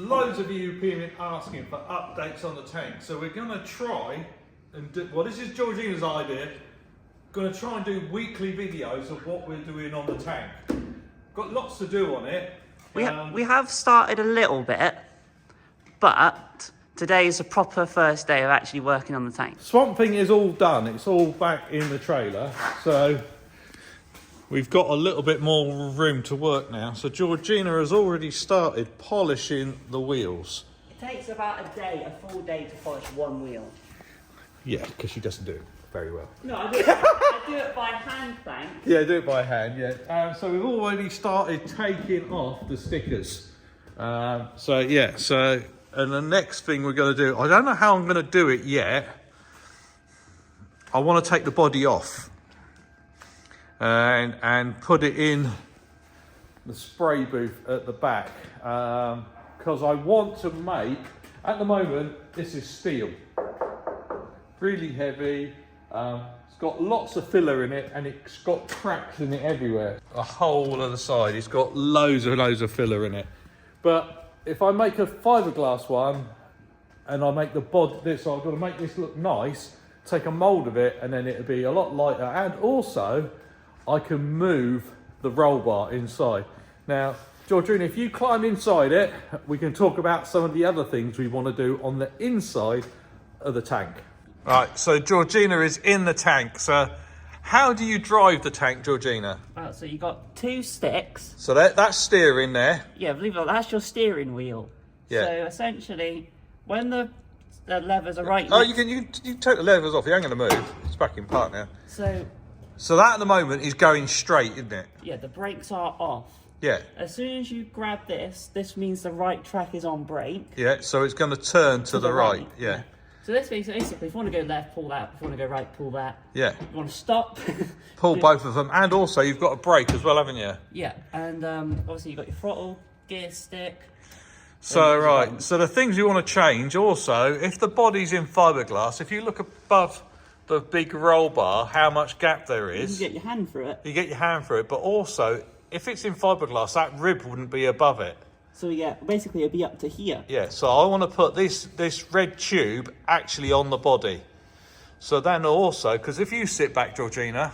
loads of you have been asking for updates on the tank, so we're going to try and do, well, this is Georgina's idea, going to try and do weekly videos of what we're doing on the tank. Got lots to do on it. We have started a little bit, but today is a proper first day of actually working on the tank. Swampthing is all done, it's all back in the trailer, so we've got a little bit more room to work now. So Georgina has already started polishing the wheels. It takes about a day, a full day to polish one wheel. Yeah, because she doesn't do it very well. No, I do it by hand, thanks. Yeah, do it by hand, yeah. So we've already started taking off the stickers. And the next thing we're going to do, I don't know how I'm going to do it yet. I want to take the body off and put it in the spray booth at the back, because I want to make, at the moment, this is steel. Really heavy. It's got lots of filler in it, and it's got cracks in it everywhere. A whole other side, it's got loads of filler in it. But if I make a fiberglass one, and I make the body, so I've got to make this look nice, take a mould of it, and then it'll be a lot lighter. And also, I can move the roll bar inside. Now, Georgina, if you climb inside it, we can talk about some of the other things we want to do on the inside of the tank. Right, so Georgina is in the tank. So how do you drive the tank, Georgina? So you got two sticks. So that's steering there. Yeah, believe it or not, that's your steering wheel. Yeah. So essentially, when the levers are right... Oh, you take the levers off, you ain't going to move. It's back in park now. So that at the moment is going straight, isn't it? Yeah, the brakes are off. Yeah. As soon as you grab this means the right track is on brake. Yeah, so it's going to turn to the right. Yeah. So this means basically, if you want to go left, pull that. If you want to go right, pull that. Yeah. If you want to stop, pull both of them. And also, you've got a brake as well, haven't you? Yeah, and obviously you've got your throttle, gear stick. So, right, so the things you want to change also, if the body's in fiberglass, if you look above the big roll bar, how much gap there is. You can get your hand through it. You get your hand through it, but also, if it's in fiberglass, that rib wouldn't be above it. So yeah, basically it'd be up to here. Yeah, so I want to put this red tube actually on the body. So then also, because if you sit back, Georgina,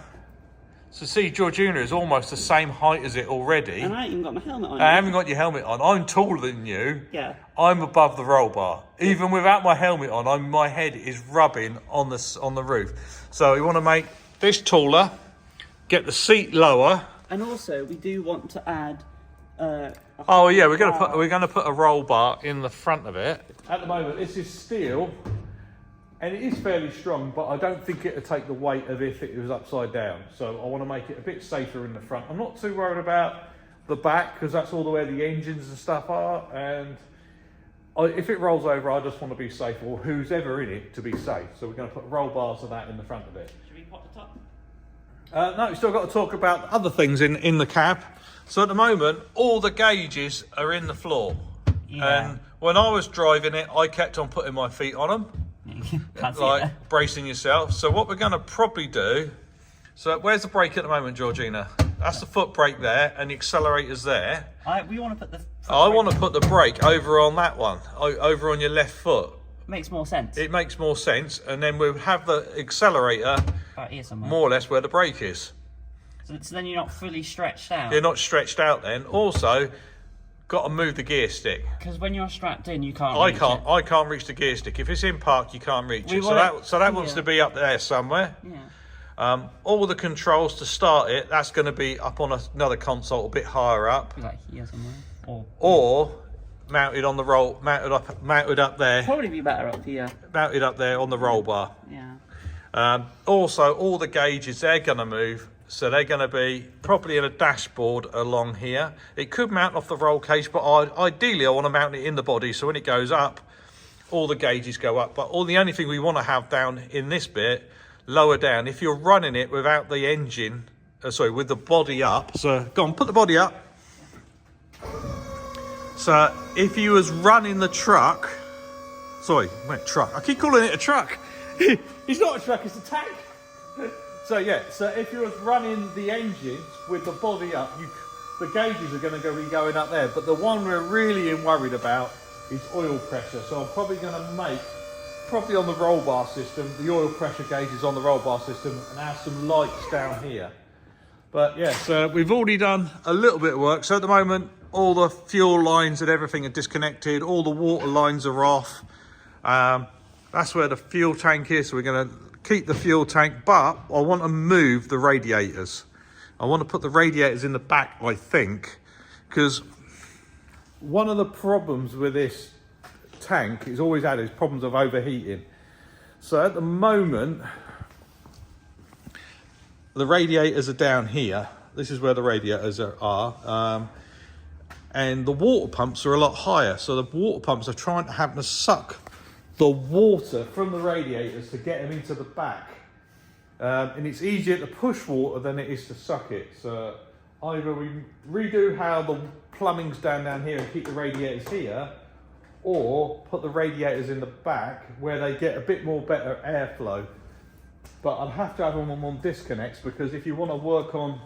so see, Georgina is almost the same height as it already. And I ain't even got my helmet on. I haven't got your helmet on. I'm taller than you. Yeah. I'm above the roll bar. Even without my helmet on, my head is rubbing on the roof. So we want to make this taller, get the seat lower. And also, we do want to add... oh yeah, we're going to put a roll bar in the front of it. At the moment, this is steel, and it is fairly strong, but I don't think it'll take the weight of if it was upside down. So I want to make it a bit safer in the front. I'm not too worried about the back, because that's all the way the engines and stuff are. And if it rolls over, I just want to be safe, or who's ever in it to be safe. So we're going to put roll bars of that in the front of it. Should we pop the top? No, we've still got to talk about other things in the cab. So at the moment, all the gauges are in the floor. Yeah. And when I was driving it, I kept on putting my feet on them. Can't see like it. Bracing yourself. So what we're going to probably do, so where's the brake at the moment, Georgina? That's the foot brake there, and the accelerator's there. We want to put the... I want to put the brake over on that one, over on your left foot. Makes more sense. It makes more sense, and then we'll have the accelerator here somewhere, more or less where the brake is. So then you're not fully stretched out. You're not stretched out then. Also, got to move the gear stick. Because when you're strapped in, you can't reach it. I can't reach the gear stick. If it's in park, you can't reach it. So that wants to be up there somewhere. Yeah. All the controls to start it, that's going to be up on another console a bit higher up. Like here somewhere. Or mounted on the roll, mounted up there. Probably be better up here. Mounted up there on the roll bar. Yeah. Also, all the gauges, they're going to move. So they're going to be probably in a dashboard along here. It could mount off the roll cage, but ideally I want to mount it in the body, so when it goes up, all the gauges go up. But the only thing we want to have down in this bit, lower down, if you're running it without the engine, with the body up. So go on, put the body up. So if you was running the truck, truck. I keep calling it a truck. It's not a truck, it's a tank. So yeah, so if you was running the engines with the body up, the gauges are going to be going up there. But the one we're really worried about is oil pressure. So I'm probably going to make, probably on the roll bar system, the oil pressure gauges on the roll bar system, and have some lights down here. But yes, we've already done a little bit of work. So at the moment, all the fuel lines and everything are disconnected. All the water lines are off. That's where the fuel tank is. So we're going to keep the fuel tank, but I want to move the radiators. I want to put the radiators in the back, I think, because one of the problems with this tank is always had is problems of overheating. So at the moment, the radiators are down here. This is where the radiators are. And the water pumps are a lot higher. So the water pumps are trying to have to suck the water from the radiators to get them into the back. And it's easier to push water than it is to suck it. So either we redo how the plumbing's down here and keep the radiators here, or put the radiators in the back where they get a bit more better airflow. But I'd have to have them on disconnects, because if you want to work on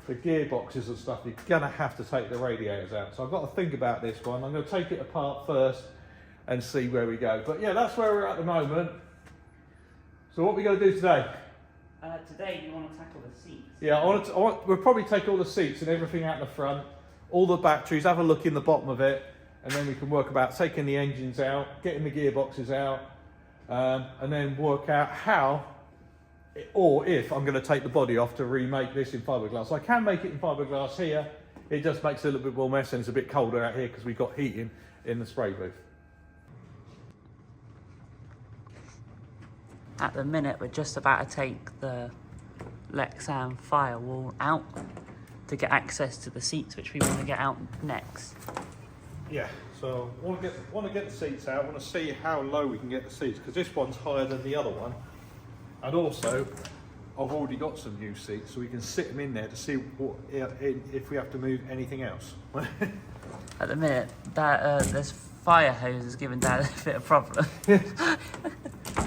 the gearboxes and stuff, you're going to have to take the radiators out. So I've got to think about this one. I'm going to take it apart first and see where we go. But yeah, that's where we're at the moment. So what are we going to do today? Today you want to tackle the seats. Yeah, we'll probably take all the seats and everything out the front, all the batteries, have a look in the bottom of it, and then we can work about taking the engines out, getting the gearboxes out, and then work out how or if I'm going to take the body off to remake this in fiberglass. I can make it in fiberglass here. It just makes it a little bit more mess, and it's a bit colder out here because we've got heating in the spray booth. At the minute, we're just about to take the Lexan firewall out to get access to the seats, which we want to get out next. Yeah, so I want to get the seats out. I want to see how low we can get the seats, because this one's higher than the other one. And also, I've already got some new seats, so we can sit them in there to see what, if we have to move anything else. At the minute, that this fire hose is giving Dad a bit of problem.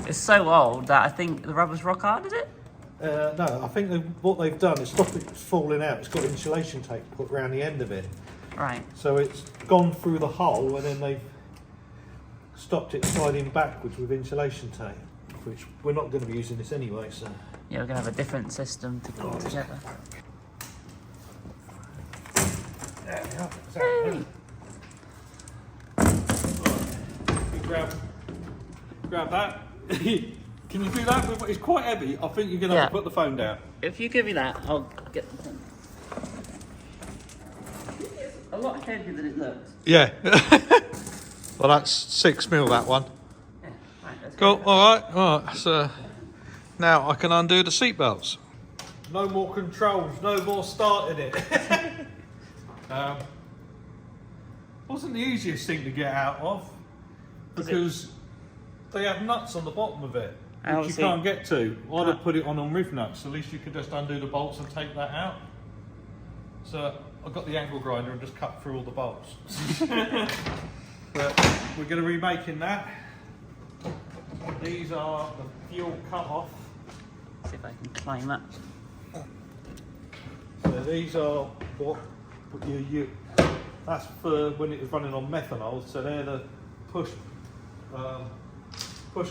It's so old that I think the rubber's rock hard, is it? No, I think what they've done is stop it falling out. It's got insulation tape put around the end of it. Right. So it's gone through the hole, and then they've stopped it sliding backwards with insulation tape, which we're not going to be using this anyway. So Yeah, we're going to have a different system to put together. there we are. Hey. Grab that. Can you do that? It's quite heavy. I think you're going to have to put the phone down. If you give me that, I'll get the thing. It's a lot heavier than it looks. Yeah. Well, that's 6 mil, that one. Yeah, right, let's Cool. go. All right. So now I can undo the seat belts. No more controls. No more starting it. Wasn't the easiest thing to get out of, because they have nuts on the bottom of it, which you can't get to. I'd have put it on with nuts. At least you could just undo the bolts and take that out. So I've got the angle grinder and just cut through all the bolts. But we're going to be remaking that. These are the fuel cut-off. See if I can climb up. So these are what you that's for when it was running on methanol. So they're the push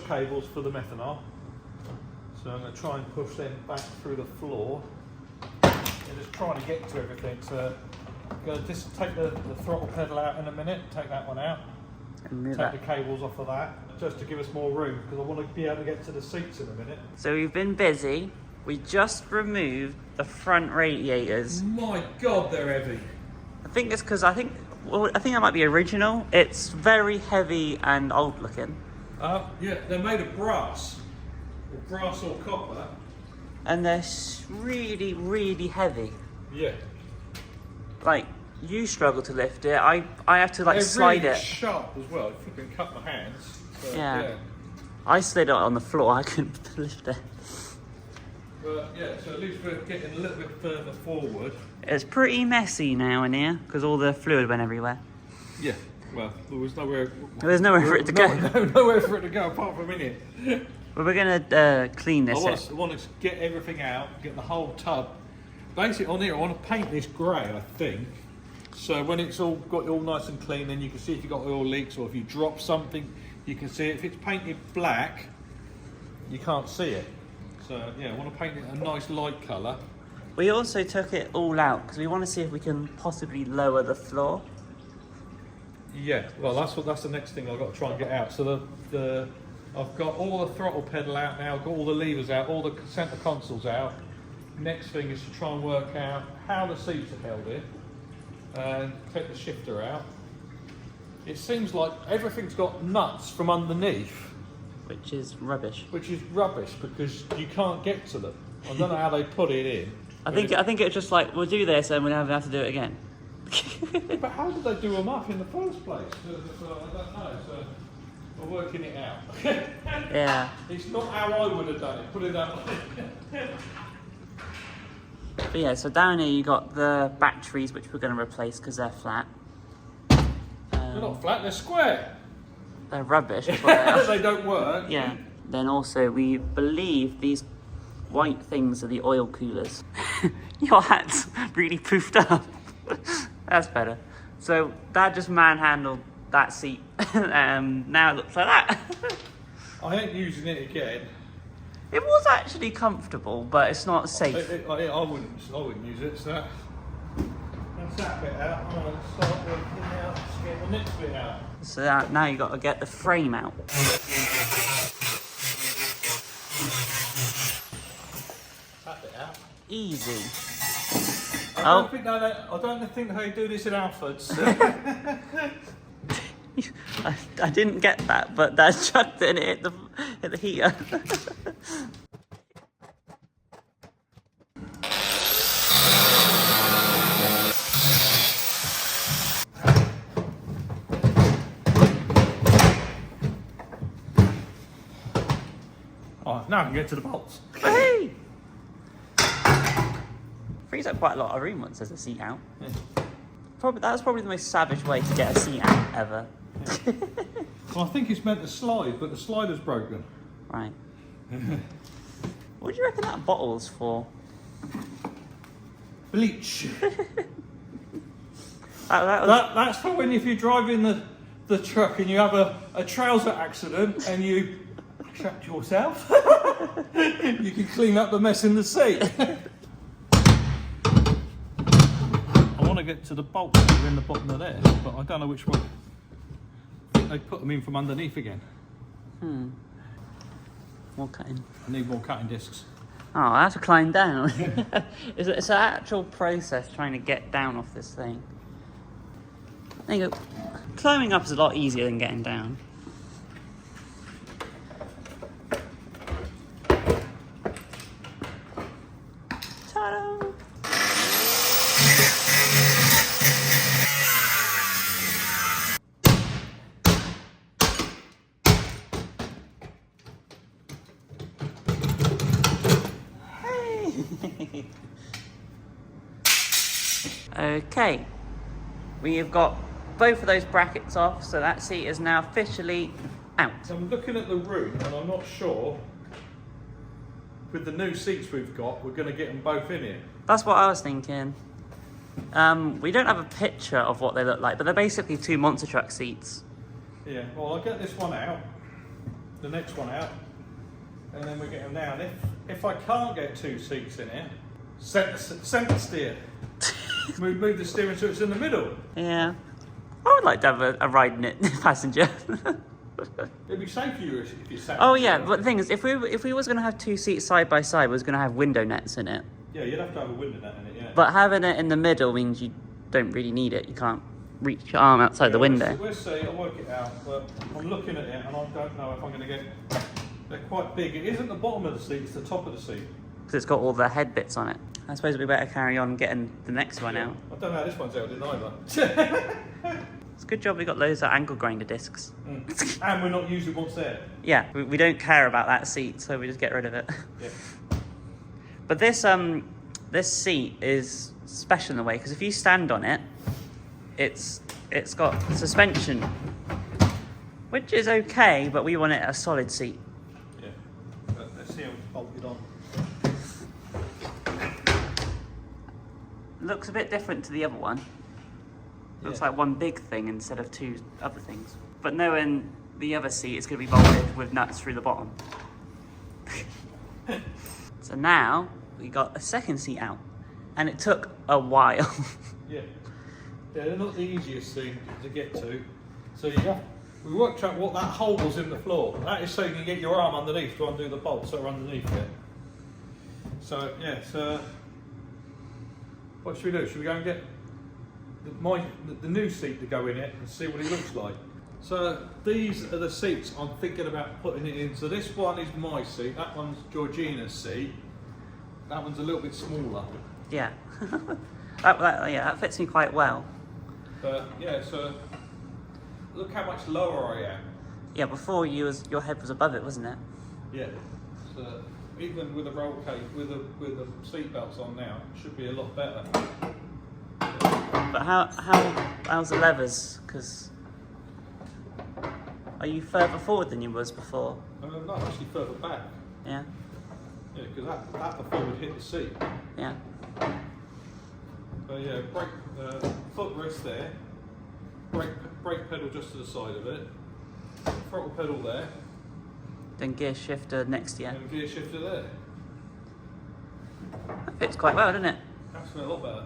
cables for the methanol. So I'm going to try and push them back through the floor. And just trying to get to everything. So I'm going to just take the throttle pedal out in a minute. Take that one out. And move Take that. the cables off of that, just to give us more room, because I want to be able to get to the seats in a minute. So we've been busy. We just removed the front radiators. My God, they're heavy. I think it's because I think that might be original. It's very heavy and old looking. Yeah, they're made of brass or copper. And they're really, really heavy. Yeah. Like, you struggle to lift it. I have to like slide really it. Sharp as well. If you can cut my hands. So, Yeah. I slid it on the floor. I couldn't lift it. But yeah, so at least we're getting a little bit further forward. It's pretty messy now in here because all the fluid went everywhere. Yeah. Well, there was nowhere. There was nowhere for it to go. Nowhere for it to go apart from in here. But we're gonna clean this. I want to get everything out, get the whole tub. Basically, on here, I want to paint this grey. I think. So when it's all got it all nice and clean, then you can see if you've got oil leaks, or if you drop something, you can see it. If it's painted black, you can't see it. So yeah, I want to paint it a nice light colour. We also took it all out because we want to see if we can possibly lower the floor. Yeah, well that's the next thing I've got to try and get out. So I've got all the throttle pedal out now, I've got all the levers out, all the centre consoles out. Next thing is to try and work out how the seats are held in and take the shifter out. It seems like everything's got nuts from underneath. Which is rubbish. Which is rubbish because you can't get to them. I don't know how they put it in. I think it's just like, we'll do this and we'll never have to do it again. But how did they do them up in the first place? I don't know. So we're working it out. Yeah. It's not how I would have done it. Put it that way. But yeah, so down here you got the batteries, which we're going to replace because they're flat. They're not flat. They're square. They're rubbish. Is what they are. They don't work. Yeah. Then also we believe these white things are the oil coolers. Your hat's really poofed up. That's better. So Dad just manhandled that seat. Now it looks like that. I ain't using it again. It was actually comfortable, but it's not safe. I wouldn't use it. So that's that bit out. I'm going to start working out. Let's get the next bit out. So now you got to get the frame out. That bit out. Easy. I don't think they do this in Alfred's. I didn't get that, but Dad chucked it and it hit the heater. Oh, now I can get to the bolts. Hey! Frees up quite a lot of room once there's a seat out. Yeah. That's probably the most savage way to get a seat out ever. Yeah. Well, I think it's meant to slide, but the slider's broken. Right. What do you reckon that bottle's for? Bleach. That's for when if you're driving the truck and you have a trouser accident and you trapped yourself, you can clean up the mess in the seat. I want to get to the bolts that are in the bottom of there, but I don't know which one. I think they put them in from underneath again. More cutting. I need more cutting discs. Oh, I have to climb down. It's an actual process trying to get down off this thing. There you go. Climbing up is a lot easier than getting down. Ta-da! Okay, we have got both of those brackets off, so that seat is now officially out. So I'm looking at the room and I'm not sure, with the new seats we've got, we're going to get them both in here. That's what I was thinking. We don't have a picture of what they look like, but they're basically two monster truck seats. Yeah, well I'll get this one out, the next one out, and then we get them down. If I can't get two seats in here, centre steer. Move the steering so it's in the middle. Yeah. I would like to have a riding it passenger. It'd be safe for you if you sat. Oh yeah, but the thing is, if we was going to have two seats side by side, we was going to have window nets in it. Yeah, you'd have to have a window net in it, yeah. But having it in the middle means you don't really need it. You can't reach your arm outside the window. We'll see, I'll work it out, but I'm looking at it and I don't know if I'm going to get... They're quite big. It isn't the bottom of the seat, it's the top of the seat. Because it's got all the head bits on it. I suppose we better carry on getting the next one out. I don't know how this one's held in either. It's a good job we got loads of angle grinder discs. And we're not using what's there. Yeah, we don't care about that seat, so we just get rid of it. Yeah. But this seat is special in a way, because if you stand on it, it's got suspension, which is okay, but we want it a solid seat. Yeah. Let's see how it's bolted on. Looks a bit different to the other one. Looks like one big thing instead of two other things. But knowing the other seat is going to be bolted with nuts through the bottom. So now we got a second seat out, and it took a while. Yeah, they're not the easiest thing to get to. So we worked out what that hole was in the floor. That is so you can get your arm underneath to undo the bolts that are underneath it. So yeah, so what should we do? Should we go and get the new seat to go in it and see what it looks like? So these are the seats I'm thinking about putting it in. So this one is my seat, that one's Georgina's seat, that one's a little bit smaller. Yeah, that fits me quite well. But yeah, so look how much lower I am. Yeah, before your head was above it, wasn't it? Yeah. So even with the roll cage, with the seat belts on now, it should be a lot better. But how's the levers? Because are you further forward than you was before? No, actually further back. Yeah. Yeah, because that before would hit the seat. Yeah. So yeah, brake footrest there, brake pedal just to the side of it, throttle pedal there, Then gear shifter next to you. and gear shifter there. That fits quite well, doesn't it? That's a lot better.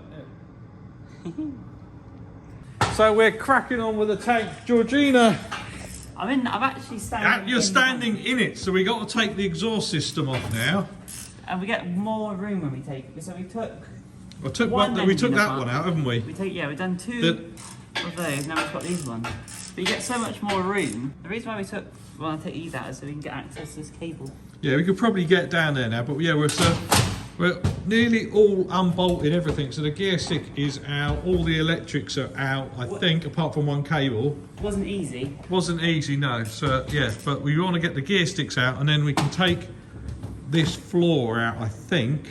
Yeah. So we're cracking on with the tank, Georgina. I'm actually standing. You're standing in it, so we got to take the exhaust system off now. And we get more room when we take it. So we took. We took that one out, haven't we? We've done two of those. Now we've got these ones. But you get so much more room. The reason why we took I take these out is so we can get access to this cable. Yeah, we could probably get down there now, but yeah, we're nearly all unbolted everything. So the gear stick is out, all the electrics are out, I think, apart from one cable. Wasn't easy. Wasn't easy, no. So yeah, but we want to get the gear sticks out, and then we can take this floor out, I think.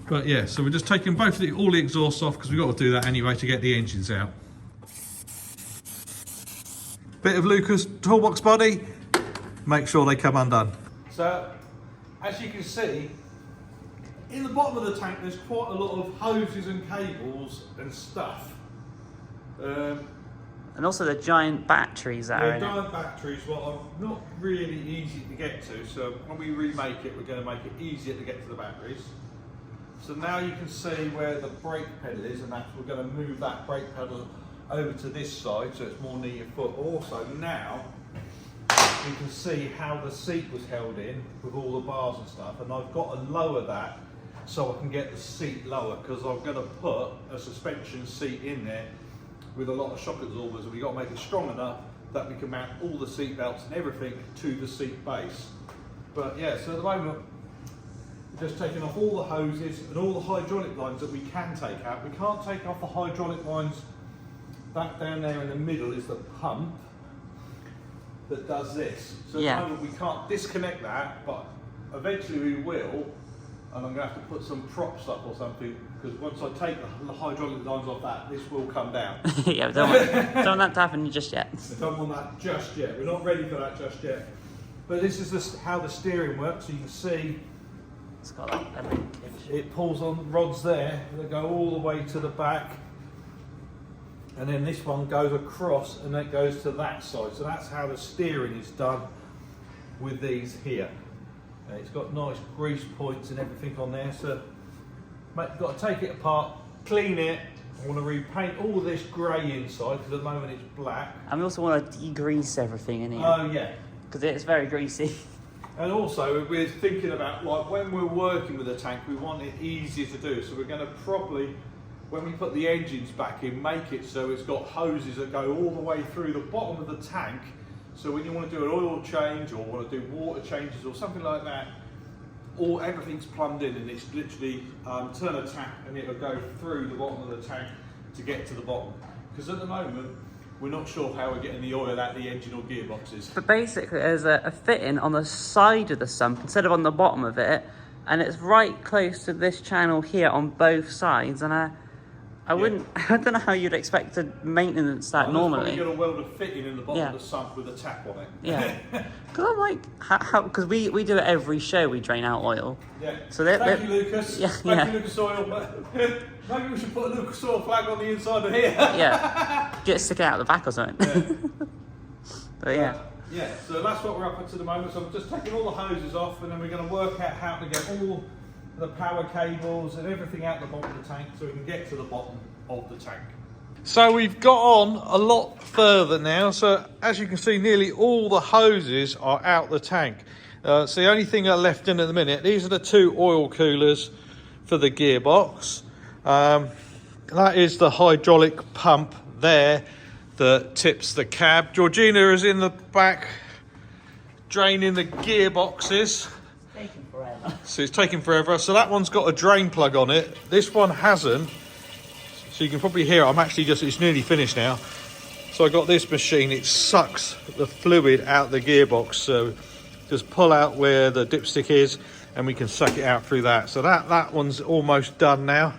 But yeah, so we're just taking all the exhausts off because we've got to do that anyway to get the engines out. Bit of Lucas toolbox body, make sure they come undone. So, as you can see, in the bottom of the tank there's quite a lot of hoses and cables and stuff. And also the giant batteries that are in it. Giant batteries, well, are not really easy to get to, so when we remake it, we're going to make it easier to get to the batteries. So now you can see where the brake pedal is, and we're going to move that brake pedal over to this side so it's more near your foot. Also now you can see how the seat was held in with all the bars and stuff, and I've got to lower that so I can get the seat lower, because I'm going to put a suspension seat in there with a lot of shock absorbers, and we've got to make it strong enough that we can mount all the seat belts and everything to the seat base. But yeah, so at the moment we're just taking off all the hoses and all the hydraulic lines that we can take out. We can't take off the hydraulic lines. That down there in the middle is the pump that does this. So at the moment we can't disconnect that, but eventually we will, and I'm going to have to put some props up or something, because once I take the hydraulic lines off that, this will come down. Yeah, we don't want that to happen just yet. I don't want that just yet. We're not ready for that just yet. But this is how the steering works. So you can see It's got that linkage. It pulls on rods there that go all the way to the back. And then this one goes across and that goes to that side. So that's how the steering is done with these here. It's got nice grease points and everything on there. So mate, you've got to take it apart, clean it. I want to repaint all this grey inside because at the moment it's black. And we also want to degrease everything in here. Oh yeah. Because it's very greasy. And also we're thinking about, like, when we're working with the tank, we want it easier to do. So we're going to probably, when we put the engines back in, make it so it's got hoses that go all the way through the bottom of the tank. So when you want to do an oil change or want to do water changes or something like that, everything's plumbed in, and it's literally turn a tap and it'll go through the bottom of the tank to get to the bottom. Because at the moment, we're not sure how we're getting the oil out of the engine or gearboxes. But basically there's a fitting on the side of the sump instead of on the bottom of it, and it's right close to this channel here on both sides, and I wouldn't. I don't know how you'd expect to maintenance that normally. You're going to weld a fitting in the bottom of the sump with a tap on it. Yeah. Because I'm like, how? Because we do it every show. We drain out oil. Yeah. So thank you, Lucas. Yeah. Thank you, Lucas Oil. Maybe we should put a Lucas Oil flag on the inside of here. Yeah. Get it sticking out the back or something. Yeah. But yeah. Yeah. So that's what we're up to the moment. So I'm just taking all the hoses off, and then we're going to work out how to get all the power cables and everything out the bottom of the tank, so we can get to the bottom of the tank. So we've got on a lot further now. So as you can see, nearly all the hoses are out the tank. So the only thing are left in at the minute, these are the 2 oil coolers for the gearbox. That is the hydraulic pump there that tips the cab. Georgina is in the back draining the gearboxes. So it's taking forever. So that one's got a drain plug on it. This one hasn't. So you can probably hear it. It's nearly finished now. So I got this machine. It sucks the fluid out the gearbox. So just pull out where the dipstick is and we can suck it out through that. So that one's almost done now.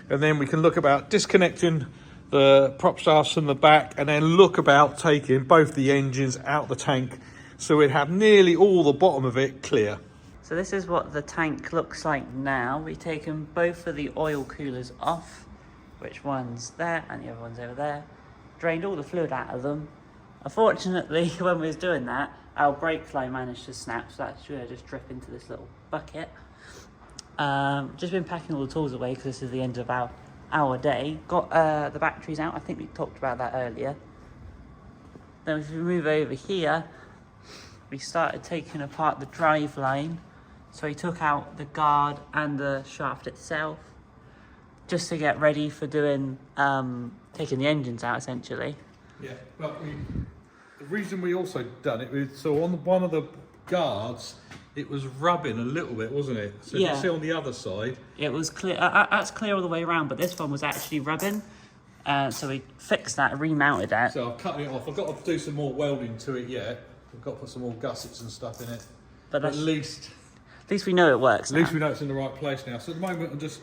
And then we can look about disconnecting the prop shafts from the back and then look about taking both the engines out the tank. So we'd have nearly all the bottom of it clear. So this is what the tank looks like now. We've taken both of the oil coolers off, which one's there and the other one's over there. Drained all the fluid out of them. Unfortunately, when we was doing that, our brake line managed to snap, so that's should just drip into this little bucket. Just been packing all the tools away because this is the end of our day. Got the batteries out. I think we talked about that earlier. Then if we move over here, we started taking apart the drive line. So he took out the guard and the shaft itself just to get ready for doing, taking the engines out essentially. Yeah, but the reason we also done it was, so on one of the guards, it was rubbing a little bit, wasn't it? So you can see on the other side. It was clear, that's clear all the way around, but this one was actually rubbing. So we fixed that, remounted it. So I've cut it off. I've got to do some more welding to it yet. I've got to put some more gussets and stuff in it. But at least we know it works. At least we know it's in the right place now. So at the moment I'm just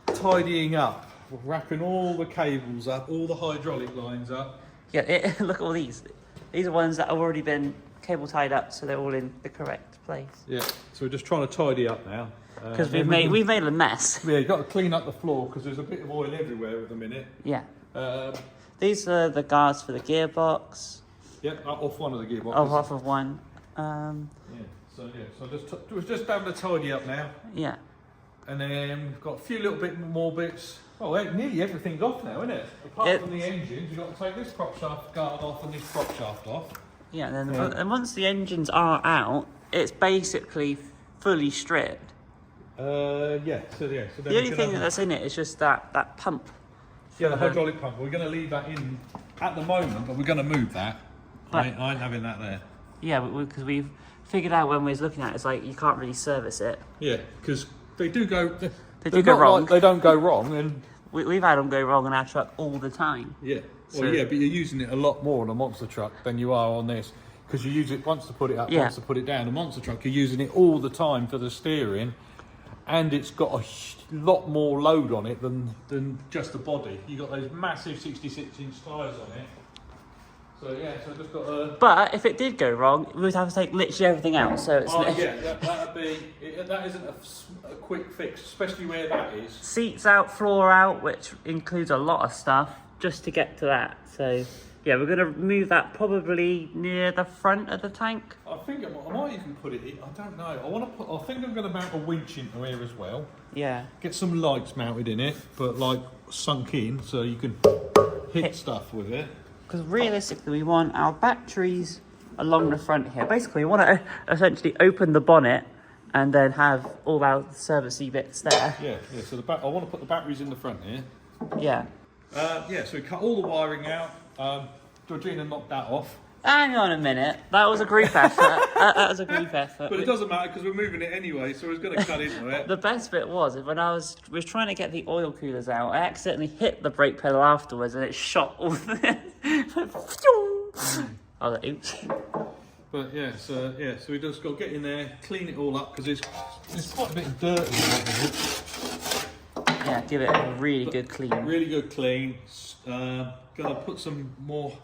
tidying up, wrapping all the cables up, all the hydraulic lines up. Yeah, look at all these. These are ones that have already been cable tied up, so they're all in the correct place. Yeah, so we're just trying to tidy up now. Because we've made a mess. Yeah, you've got to clean up the floor because there's a bit of oil everywhere at the minute. Yeah. These are the guards for the gearbox. Yep, off one of the gearboxes. Oh, off of one. So we're just having to tidy up now. Yeah. And then we've got a few little bit more bits. Oh, nearly everything's off now, isn't it? Apart from the engines, you've got to take this prop shaft guard off and this prop shaft off. Yeah, and once the engines are out, it's basically fully stripped. So the only thing that's in it is just that pump. Yeah, the hydraulic pump. We're going to leave that in at the moment, but we're going to move that. I ain't having that there. Yeah, because we've figured out when we was looking at it, it's like you can't really service it. Yeah, because they do go. They do go wrong. Like they don't go wrong, and we've had them go wrong on our truck all the time. Yeah. Well, yeah, but you're using it a lot more on a monster truck than you are on this, because you use it once to put it up, once to put it down. A monster truck, you're using it all the time for the steering, and it's got a lot more load on it than just the body. You've got those massive 66-inch tyres on it. So yeah, so I've just got a... But if it did go wrong, we would have to take literally everything out. So it's that isn't a quick fix, especially where that is. Seats out, floor out, which includes a lot of stuff just to get to that. So yeah, we're going to move that probably near the front of the tank. I think I might even put it in. I don't know. I think I'm going to mount a winch into here as well. Yeah. Get some lights mounted in it, but like sunk in, so you can hit stuff with it. Because realistically, we want our batteries along the front here. Basically, we want to essentially open the bonnet and then have all our servicey bits there. Yeah. So I want to put the batteries in the front here. Yeah. So we cut all the wiring out. Georgina knocked that off. Hang on a minute. That was a group effort. That was a group effort. But it doesn't matter because we're moving it anyway, so we're going to cut into it. The best bit was when I was trying to get the oil coolers out, I accidentally hit the brake pedal afterwards and it shot all the... I was like, oops. But so we just got to get in there, clean it all up because there's quite a bit of dirt in it. Yeah, give it a really good clean. Really good clean. Gonna put some more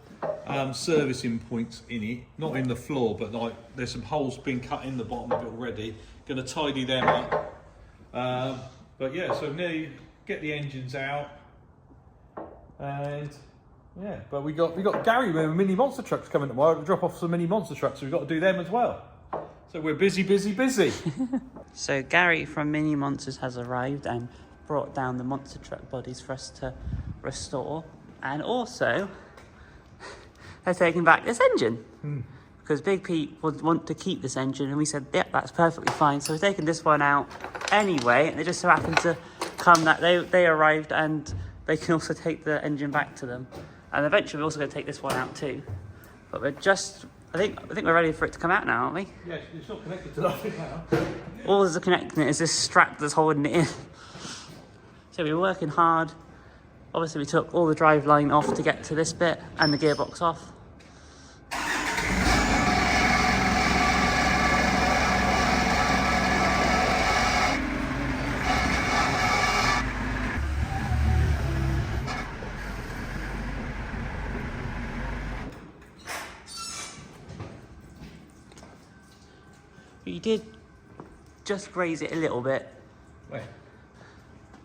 servicing points in it, not in the floor, but like there's some holes been cut in the bottom of it already. Gonna tidy them up. But yeah, so nearly get the engines out, and yeah, but we got Gary with mini monster trucks coming tomorrow to drop off some mini monster trucks, so we've got to do them as well. So we're busy. So Gary from Mini Monsters has arrived and brought down the monster truck bodies for us to restore, and also they're taking back this engine because Big Pete would want to keep this engine, and we said, yeah, that's perfectly fine. So we're taking this one out anyway, and it just so happened to come that they arrived, and they can also take the engine back to them, and eventually we're also going to take this one out too. But we're just, I think we're ready for it to come out now, aren't we? Yes, it's not connected to nothing now. All that's connecting it is this strap that's holding it in. So we were working hard. Obviously we took all the drive line off to get to this bit and the gearbox off. You did just graze it a little bit. Where?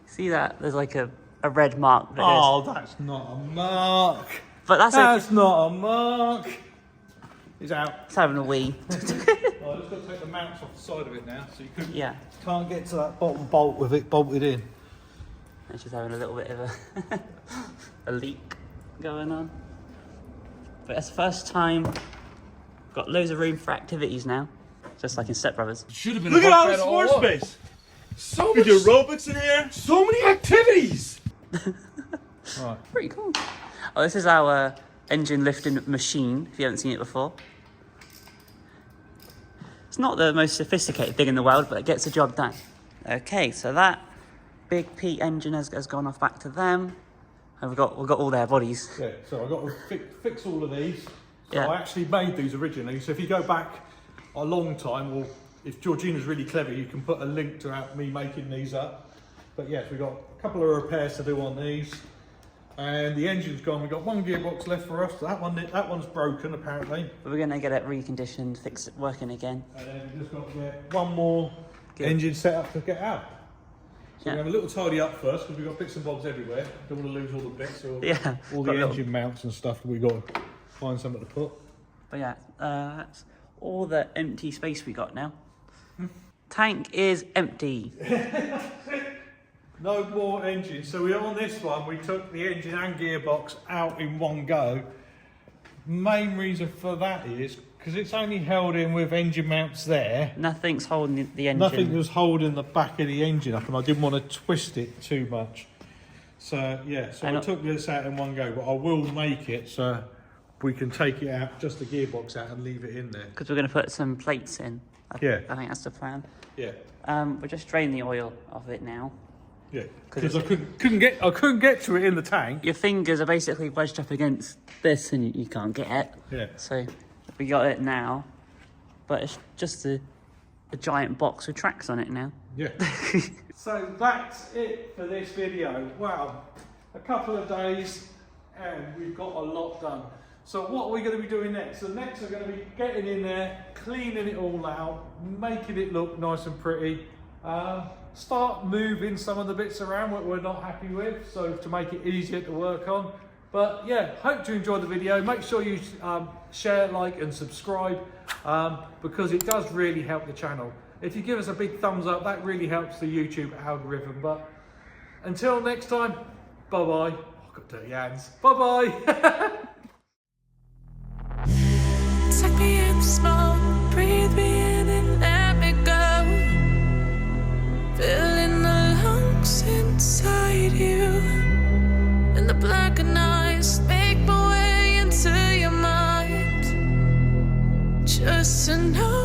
See that? There's like a red mark. That's not a mark. But that's not a mark. It's out. It's having a wee. I've just got to take the mounts off the side of it now, so you can't get to that bottom bolt with it bolted in. It's just having a little bit of a leak going on. But it's the first time. Got loads of room for activities now. Just like in Step Brothers. Should have been. Look at all this floor space. So much aerobics in here. So many activities. Right. Pretty cool. Oh, this is our engine lifting machine. If you haven't seen it before, it's not the most sophisticated thing in the world, but it gets the job done. Okay, so that Big Pete engine has gone off back to them, and we've got all their bodies. Yeah. So I've got to fix all of these. So Yeah. I actually made these originally. So if you go back a long time, or if Georgina's really clever, you can put a link to me making these up. But yes, we've got a couple of repairs to do on these, and the engine's gone. We've got one gearbox left for us. That one's broken apparently. But we're going to get it reconditioned, fix it working again. And then we've just got to get one more engine set up to get out. So we have a little tidy up first, because we've got bits and bobs everywhere. Don't want to lose all the bits or all the engine mounts and stuff. We've got to find something to put. But yeah, that's all the empty space we got now. Tank is empty. No more engine. So on this one, we took the engine and gearbox out in one go. Main reason for that is because it's only held in with engine mounts there. Nothing's holding the engine. Nothing was holding the back of the engine up, and I didn't want to twist it too much. So yeah, so I took this out in one go, but I will make it so we can take it out, just the gearbox out, and leave it in there. Because we're going to put some plates in. I think that's the plan. Yeah. We'll just drain the oil off it now. Yeah. Because I couldn't get to it in the tank. Your fingers are basically wedged up against this, and you can't get it. Yeah. So we got it now, but it's just a giant box with tracks on it now. Yeah. So that's it for this video. Wow, a couple of days and we've got a lot done. So what are we going to be doing next? So next we're going to be getting in there, cleaning it all out, making it look nice and pretty. Start moving some of the bits around what we're not happy with, so to make it easier to work on. But yeah, hope you enjoyed the video. Make sure you share, like and subscribe, because it does really help the channel. If you give us a big thumbs up, that really helps the YouTube algorithm. But until next time, bye bye. Oh, I've got dirty hands. Bye bye. Suck me in the smoke, breathe me in and let me go. Filling the lungs inside you, and the blackened eyes make my way into your mind. Just to know